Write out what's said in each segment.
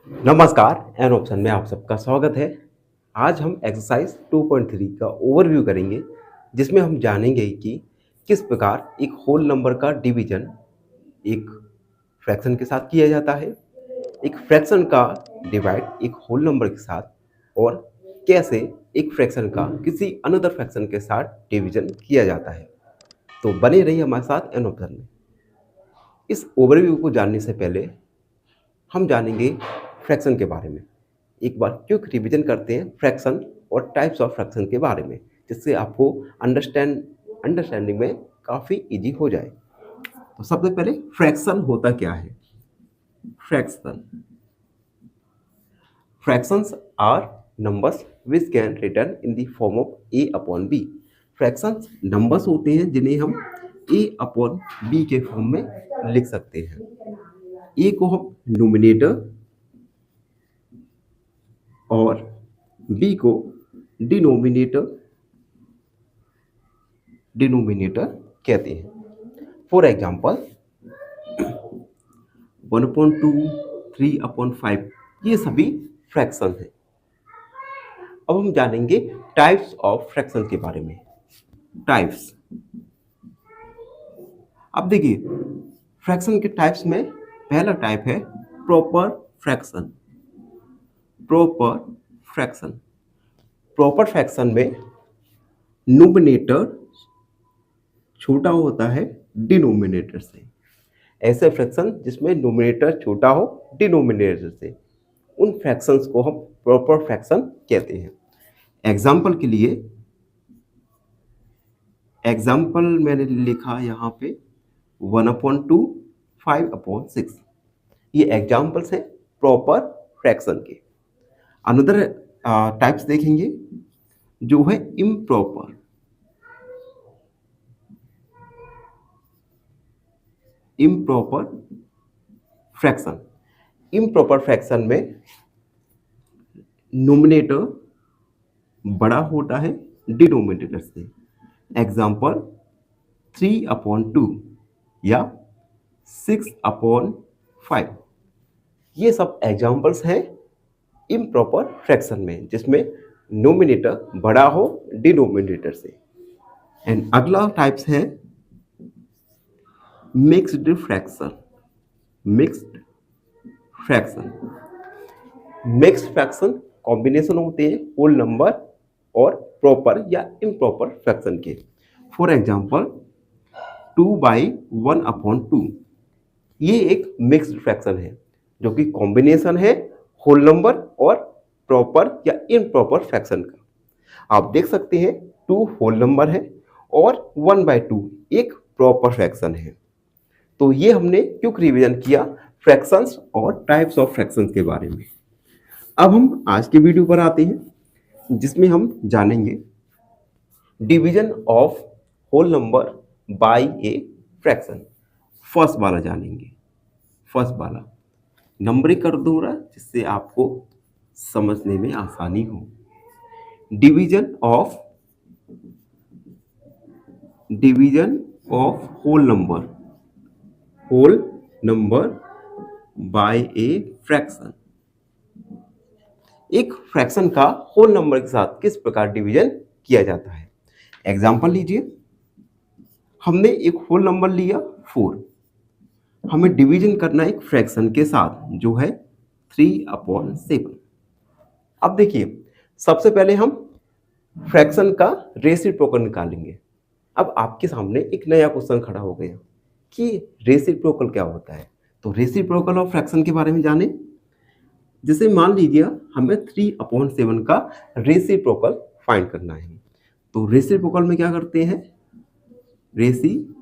नमस्कार, an option में आप सबका स्वागत है। आज हम एक्सरसाइज 2.3 का ओवरव्यू करेंगे, जिसमें हम जानेंगे कि किस प्रकार एक होल नंबर का डिवीजन एक फ्रैक्शन के साथ किया जाता है, एक फ्रैक्शन का डिवाइड एक होल नंबर के साथ, और कैसे एक फ्रैक्शन का किसी अनदर फ्रैक्शन के साथ डिवीजन किया जाता है। तो बने रहिए हमारे साथ एन ऑप्शन में। इस ओवरव्यू को जानने से पहले हम जानेंगे फ्रैक्शन के बारे में। एक बार क्विक रिवीजन करते हैं फ्रैक्शन और टाइप्स ऑफ फ्रैक्शन के बारे में, जिससे आपको अंडरस्टैंडिंग में काफ़ी इजी हो जाए। तो सबसे पहले फ्रैक्शन होता क्या है? Fraction fractions are numbers which can return in the form of A upon B. Fractions numbers होते हैं जिन्हें हम ए अपॉन बी के फॉर्म में लिख सकते हैं। ए को हम न्यूमिनेटर और बी को डिनोमिनेटर कहते हैं। फॉर एग्जाम्पल 1/2, 3/5 ये सभी फ्रैक्शन हैं। अब हम जानेंगे टाइप्स ऑफ फ्रैक्शन के बारे में। टाइप्स, अब देखिए फ्रैक्शन के टाइप्स में पहला टाइप है proper fraction. Proper fraction proper fraction में न्यूमिनेटर छोटा होता है डिनोमिनेटर से। ऐसे फ्रैक्शन जिसमें न्यूमिनेटर छोटा हो डिनोमिनेटर से, उन फ्रैक्शंस को हम प्रॉपर फ्रैक्शन कहते हैं। एग्जाम्पल मैंने लिखा यहाँ पे 1/2, 5/6। ये एग्जाम्पल्स हैं प्रॉपर फ्रैक्शन के। अनदर टाइप्स देखेंगे जो है इम्प्रॉपर। इम्प्रॉपर फ्रैक्शन में नोमिनेटर बड़ा होता है डिनोमिनेटर से। एग्जाम्पल 3/2 या 6/5। ये सब एग्जाम्पल्स हैं इम्प्रॉपर फ्रैक्शन में, जिसमें नोमिनेटर बड़ा हो डिनोमिनेटर से। एंड अगला टाइप्स है mixed fraction. Mixed fraction combination होते हैं होल नंबर और प्रॉपर या इम्प्रॉपर फ्रैक्शन के। फॉर एग्जाम्पल 2/1/2 ये एक मिक्स्ड फ्रैक्शन है, जो कि कॉम्बिनेशन है होल नंबर और प्रॉपर या इम्प्रॉपर फ्रैक्शन का। आप देख सकते हैं 2 होल नंबर है और 1/2 एक प्रॉपर फ्रैक्शन है। तो ये हमने क्विक रिवीजन किया फ्रैक्शंस और टाइप्स ऑफ फ्रैक्शंस के बारे में। अब हम आज के वीडियो पर आते हैं, जिसमें हम जानेंगे division of whole number by a fraction. First वाला जानेंगे। फर्स्ट वाला नंबरिंग कर दूंगा जिससे आपको समझने में आसानी हो। Division of whole number by a fraction. एक फ्रैक्शन का होल नंबर के साथ किस प्रकार डिवीजन किया जाता है। एग्जांपल लीजिए, हमने एक होल नंबर लिया 4। हमें डिवीजन करना एक फ्रैक्शन के साथ जो है 3/7। अब देखिए सबसे पहले हम फ्रैक्शन का रेसिप्रोकल निकालेंगे। अब आपके सामने एक नया क्वेश्चन खड़ा हो गया कि रेसिप्रोकल क्या होता है। तो रेसिप्रोकल ऑफ फ्रैक्शन के बारे में जाने। जैसे मान लीजिए हमें 3/7 का रेसिप्रोकल फाइंड करना है। तो रेसिप्रोकल में क्या करते हैं, रेसिप्रोकल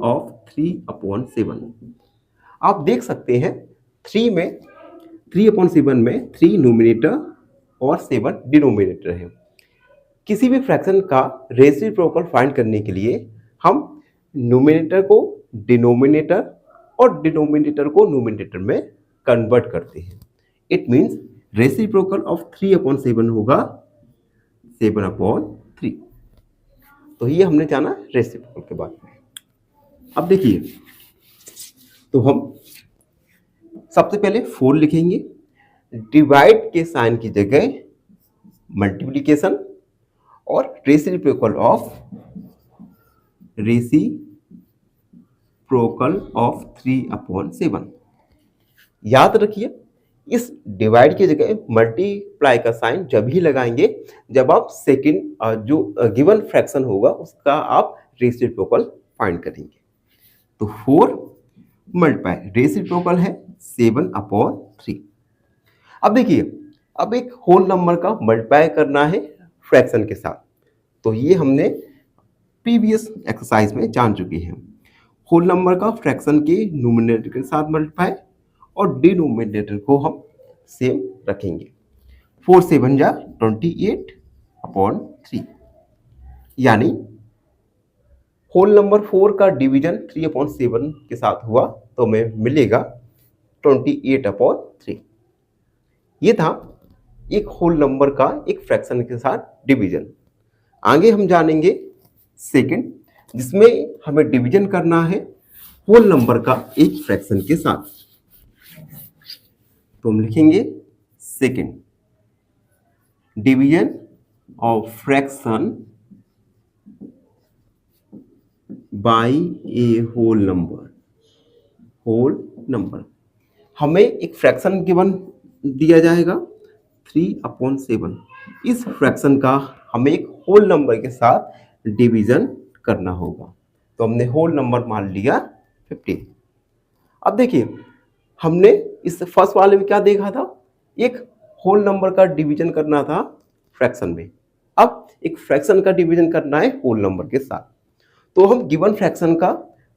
ऑफ 3/7। आप देख सकते हैं 3/7 में 3 न्यूमिनेटर और 7 डिनोमिनेटर है। किसी भी फ्रैक्शन का रेसिप्रोकल फाइंड करने के लिए हम न्यूमिनेटर को डिनोमिनेटर और डिनोमिनेटर को न्यूमिनेटर में कन्वर्ट करते हैं। इट मीन्स रेसिप्रोकल ऑफ 3/7 होगा 7/3। तो ये हमने जाना रेसिप्रोकल के बारे में। अब देखिए, तो हम सबसे पहले 4 लिखेंगे, डिवाइड के साइन की जगह मल्टीप्लिकेशन और रेसिप्रोकल ऑफ 3/7। याद रखिए, इस डिवाइड की जगह मल्टीप्लाई का साइन जब ही लगाएंगे जब आप सेकंड जो गिवन फ्रैक्शन होगा उसका आप रेसिप्रोकल फाइंड करेंगे। तो 4 मल्टीप्लाई रेसिप्रोकल है 7/3। अब देखिए, अब एक होल नंबर का मल्टीप्लाई करना है फ्रैक्शन के साथ, तो ये हमने प्रीवियस एक्सरसाइज में जान चुके हैं। होल नंबर का फ्रैक्शन के न्यूमरेटर के साथ मल्टीप्लाई और डिनोमिनेटर को हम सेम रखेंगे। 4 से बन जा 28/3, यानी होल नंबर 4 का डिवीजन 3/7 के साथ हुआ तो हमें मिलेगा 28/3। ये था एक होल नंबर का एक फ्रैक्शन के साथ डिवीजन। आगे हम जानेंगे सेकंड, जिसमें हमें डिवीजन करना है होल नंबर का एक फ्रैक्शन के साथ। तो हम लिखेंगे second, division of fraction by a whole number. हमें एक फ्रैक्शन गिवन दिया जाएगा 3/7। इस फ्रैक्शन का हमें एक होल नंबर के साथ डिवीजन करना होगा, तो हमने होल नंबर मान लिया 15। अब देखिए, हमने इस फर्स्ट वाले में क्या देखा था, एक होल नंबर का डिवीजन करना था फ्रैक्शन में। अब एक फ्रैक्शन का डिवीजन करना है होल नंबर के साथ, तो हम गिवन फ्रैक्शन का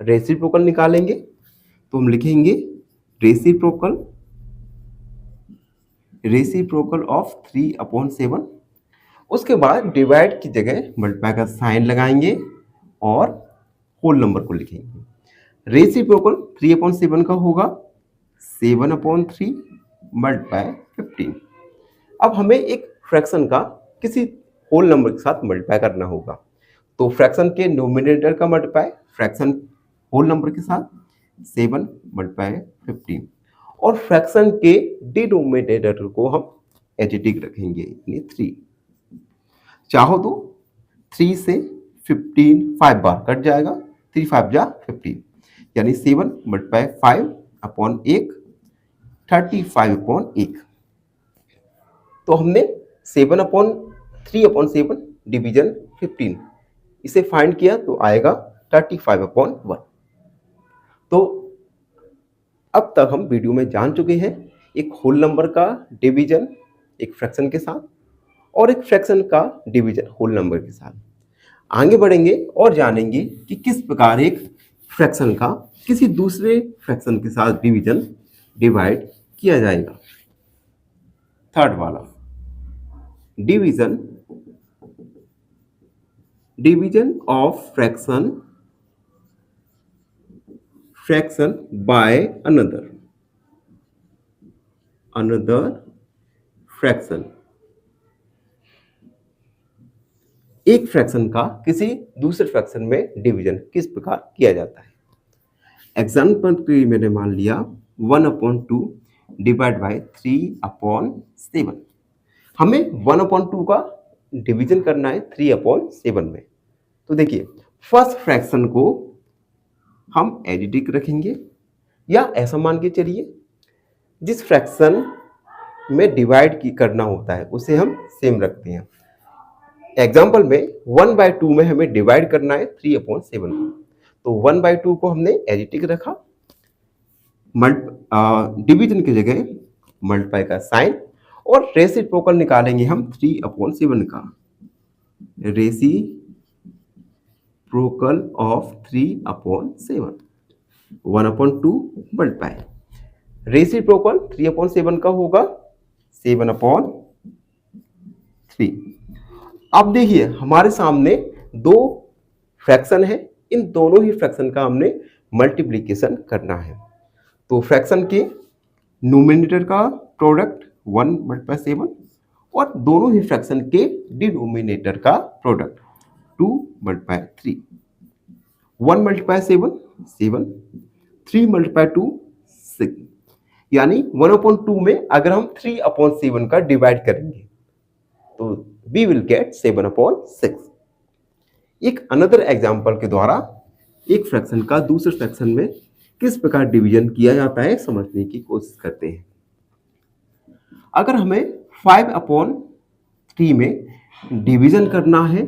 रेसिप्रोकल निकालेंगे। तो हम लिखेंगे रेसिप्रोकल ऑफ 3/7। उसके बाद डिवाइड की जगह मल्टीप्लाई का साइन लगाएंगे और होल नंबर को लिखेंगे। रेसिप्रोकल 3/7 का होगा 7/3 मल्टीप्लाई 15। अब हमें एक फ्रैक्शन का किसी होल नंबर के साथ मल्टीप्लाई करना होगा, तो फ्रैक्शन के नोमिनेटर का मल्टीप्लाई फ्रैक्शन होल नंबर के साथ 7 मल्टीप्लाई 15, और फ्रैक्शन के डिनोमिनेटर को हम एजिटिक रखेंगे यानी 3। चाहो तो 3 से 15 5 बार कट जाएगा, 3 5 जा 15, यानी 7 मल्टीप्लाई 5/1 35/1। तो हमने 7/3/7 डिवीजन 15 इसे फाइंड किया तो आएगा 35/1। तो अब तक हम वीडियो में जान चुके हैं एक होल नंबर का डिवीजन एक फ्रैक्शन के साथ और एक फ्रैक्शन का डिवीजन होल नंबर के साथ। आगे बढ़ेंगे और जानेंगे कि किस प्रकार एक फ्रैक्शन का किसी दूसरे फ्रैक्शन के साथ डिवाइड किया जाएगा। थर्ड वाला, division of fraction by another fraction. एक फ्रैक्शन का किसी दूसरे फ्रैक्शन में डिवीजन किस प्रकार किया जाता है। एग्जाम्पल के मैंने मान लिया 1/2 डिवाइड बाय 3/7। हमें 1/2 का डिवीजन करना है 3/7 में। तो देखिए, फर्स्ट फ्रैक्शन को हम एडिटिक रखेंगे, या ऐसा मान के चलिए जिस फ्रैक्शन में डिवाइड करना होता है उसे हम सेम रखते हैं। एग्जाम्पल में 1/2 में हमें डिवाइड करना है 3/7, तो 1/2 को हमने एडिटिक रखा, डिवीजन की जगह मल्टीप्लाई का साइन, और रेसिप्रोकल निकालेंगे हम 3/7 का। Reciprocal of 3/7 1/2 multiply. रेसिप्रोकल 3/7 का होगा 7/3। अब देखिए, हमारे सामने दो फ्रैक्शन है, इन दोनों ही फ्रैक्शन का हमने मल्टीप्लिकेशन करना है। तो फ्रैक्शन के न्यूमरेटर का प्रोडक्ट 1/7 और दोनों ही फ्रैक्शन के डिनोमिनेटर का प्रोडक्ट 2/3। 1/7 7, 3/2 6, यानी 1/2 में अगर हम 3/7 का डिवाइड करेंगे तो वी विल गेट 7/6। एक अनदर एग्जाम्पल के द्वारा एक फ्रैक्शन का दूसरे फ्रैक्शन में किस प्रकार डिवीजन किया जाता है समझने की कोशिश करते हैं। अगर हमें 5/3 में डिवीजन करना है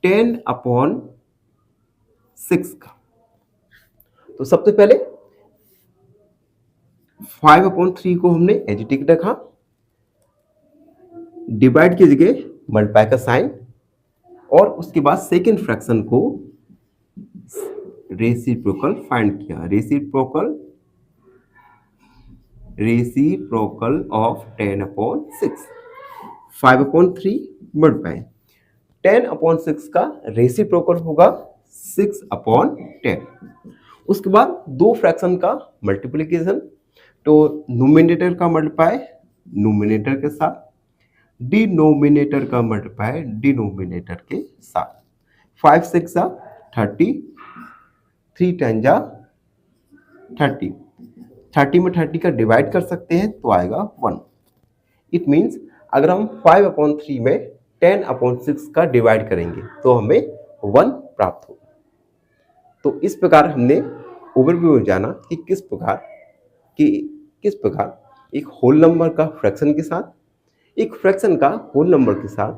10/6 का, तो सबसे पहले 5/3 को हमने एजिटिक रखा, डिवाइड की जगह मल्टीप्लाई का साइन, और उसके बाद सेकेंड फ्रैक्शन को रेसिप्रोकल फाइंड किया। रेसिप्रोकल ऑफ 10/6, 5/3 मल्टीप्लाई 10/6 का रेसिप्रोकल होगा 6/10। उसके बाद दो फ्रैक्शन का मल्टीप्लिकेशन, तो नोमिनेटर का मल्टीप्लाई नोमिनेटर के साथ, डिनोमिनेटर का मल्टीप्लाई डिनोमिनेटर के साथ। 5 6 30, 3 10 30, 30 में 30 का डिवाइड कर सकते हैं तो आएगा 1। इट मीन्स अगर हम 5/3 में 10/6 का डिवाइड करेंगे तो हमें 1 प्राप्त होगा। तो इस प्रकार हमने ओवरव्यू में जाना कि किस प्रकार एक होल नंबर का फ्रैक्शन के साथ, एक फ्रैक्शन का होल नंबर के साथ,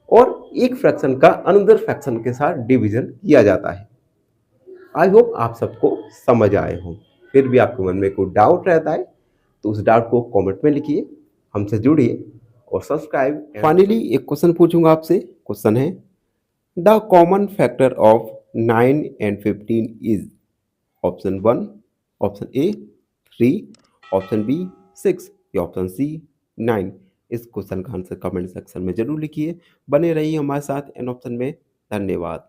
और एक फ्रैक्शन का अनदर फ्रैक्शन के साथ डिवीजन किया जाता है। आई होप आप सबको समझ आए हों। फिर भी आपके मन में कोई डाउट रहता है तो उस डाउट को कमेंट में लिखिए, हमसे जुड़िए और सब्सक्राइब। फाइनली एक क्वेश्चन पूछूंगा आपसे। क्वेश्चन है, the common factor of 9 and 15 is option 1, option A 3, option B 6 या ऑप्शन सी 9। इस क्वेश्चन का आंसर कमेंट सेक्शन में जरूर लिखिए। बने रहिए हमारे साथ एन ऑप्शन में। धन्यवाद।